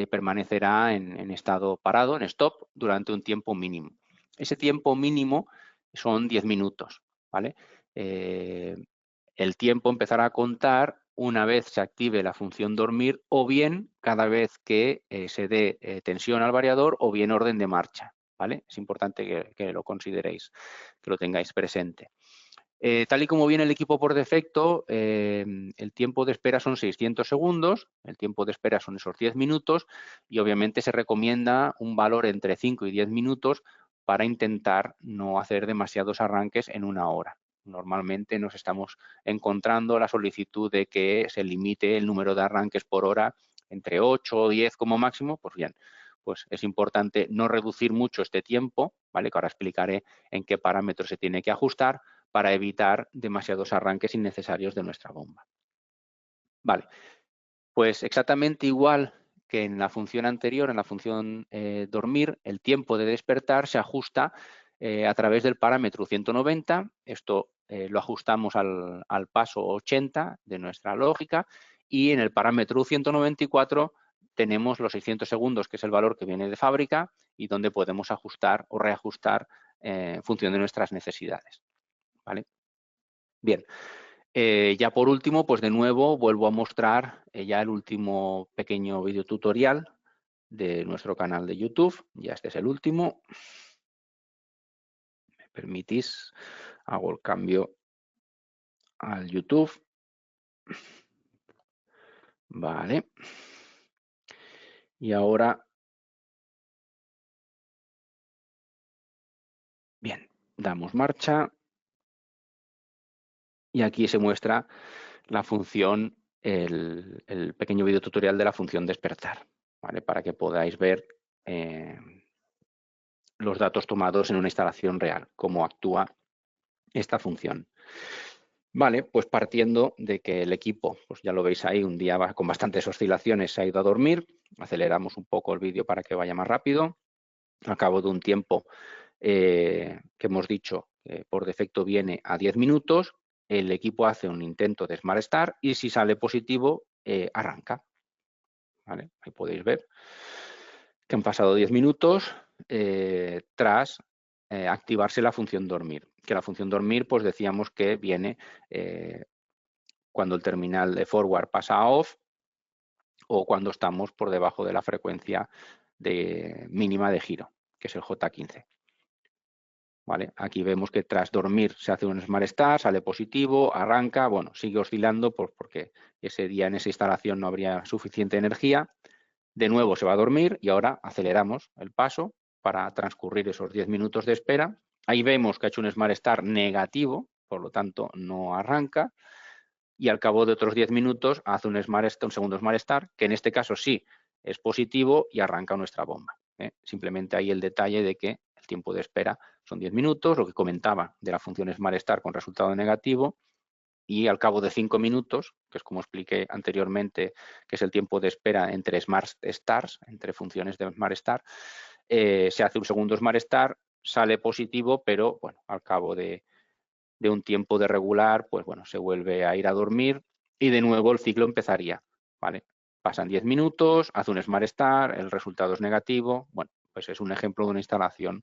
permanecerá en estado parado, en stop, durante un tiempo mínimo. Ese tiempo mínimo son 10 minutos. ¿Vale? El tiempo empezará a contar una vez se active la función dormir o bien cada vez que se dé tensión al variador o bien orden de marcha. ¿Vale? Es importante que lo consideréis, que lo tengáis presente. Tal y como viene el equipo por defecto, el tiempo de espera son 600 segundos, el tiempo de espera son esos 10 minutos y obviamente se recomienda un valor entre 5 y 10 minutos para intentar no hacer demasiados arranques en una hora. Normalmente nos estamos encontrando la solicitud de que se limite el número de arranques por hora entre 8 o 10 como máximo. Pues bien, pues es importante no reducir mucho este tiempo, ¿vale? Que ahora explicaré en qué parámetros se tiene que ajustar, para evitar demasiados arranques innecesarios de nuestra bomba. Vale, pues exactamente igual que en la función anterior, en la función dormir, el tiempo de despertar se ajusta a través del parámetro 190. Esto lo ajustamos al paso 80 de nuestra lógica, y en el parámetro 194 tenemos los 600 segundos, que es el valor que viene de fábrica y donde podemos ajustar o reajustar en función de nuestras necesidades. ¿Vale? Bien. Ya por último, pues de nuevo vuelvo a mostrar ya el último pequeño video tutorial de nuestro canal de YouTube. Ya este es el último. ¿Me permitís? Hago el cambio al YouTube. Vale. Y ahora, bien, damos marcha. Y aquí se muestra la función, el pequeño video tutorial de la función despertar, ¿vale? Para que podáis ver los datos tomados en una instalación real, cómo actúa esta función. Vale, pues partiendo de que el equipo, pues ya lo veis ahí, un día con bastantes oscilaciones se ha ido a dormir, aceleramos un poco el vídeo para que vaya más rápido. Al cabo de un tiempo que hemos dicho por defecto viene a 10 minutos, el equipo hace un intento de Smart Start y si sale positivo, arranca. ¿Vale? Ahí podéis ver que han pasado 10 minutos tras activarse la función dormir. Que la función dormir, pues decíamos que viene cuando el terminal de forward pasa a off o cuando estamos por debajo de la frecuencia mínima de giro, que es el J15. ¿Vale? Aquí vemos que tras dormir se hace un Smart Start, sale positivo, arranca, bueno, sigue oscilando porque ese día en esa instalación no habría suficiente energía. De nuevo se va a dormir y ahora aceleramos el paso para transcurrir esos 10 minutos de espera. Ahí vemos que ha hecho un Smart Start negativo, por lo tanto no arranca. Y al cabo de otros 10 minutos hace un segundo Smart Start, que en este caso sí es positivo y arranca nuestra bomba. Simplemente ahí el detalle de que el tiempo de espera son 10 minutos, lo que comentaba de la función Smart Start con resultado negativo, y al cabo de 5 minutos, que es como expliqué anteriormente, que es el tiempo de espera entre Smart Starts, entre funciones de Smart Start, se hace un segundo Smart Start, sale positivo, pero bueno, al cabo de un tiempo de regular, pues bueno, se vuelve a ir a dormir y de nuevo el ciclo empezaría, ¿vale? Pasan 10 minutos, hace un Smart Start, el resultado es negativo. Bueno, pues es un ejemplo de una instalación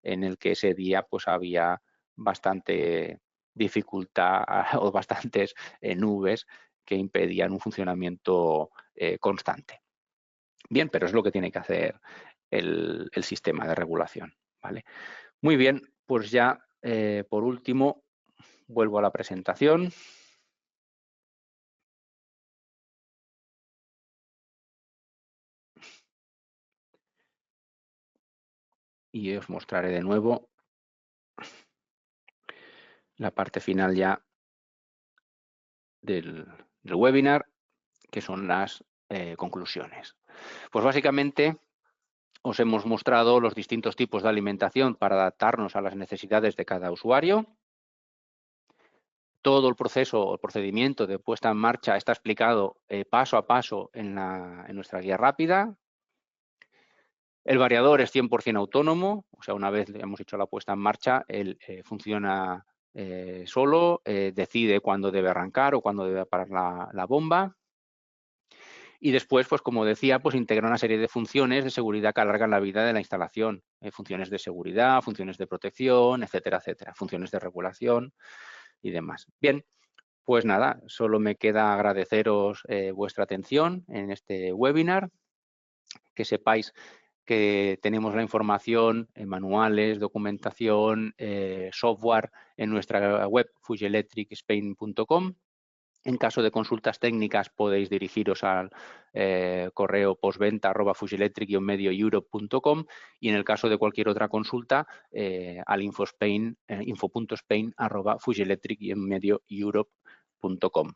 en el que ese día pues había bastante dificultad o bastantes nubes que impedían un funcionamiento constante. Bien, pero es lo que tiene que hacer el sistema de regulación, ¿vale? Muy bien, pues ya por último vuelvo a la presentación. Y os mostraré de nuevo la parte final ya del webinar, que son las conclusiones. Pues básicamente os hemos mostrado los distintos tipos de alimentación para adaptarnos a las necesidades de cada usuario. Todo el proceso o el procedimiento de puesta en marcha está explicado paso a paso en nuestra guía rápida. El variador es 100% autónomo, o sea, una vez hemos hecho la puesta en marcha, él funciona solo, decide cuándo debe arrancar o cuándo debe parar la bomba. Y después, pues como decía, pues integra una serie de funciones de seguridad que alargan la vida de la instalación. Funciones de seguridad, funciones de protección, etcétera, etcétera. Funciones de regulación y demás. Bien, pues nada, solo me queda agradeceros vuestra atención en este webinar. Que sepáis que tenemos la información en manuales, documentación, software en nuestra web fugielectricspain.com. En caso de consultas técnicas podéis dirigiros al correo postventa@fugielectric-medioeurope.com y en el caso de cualquier otra consulta al info.spain@fugielectric-medioeurope.com.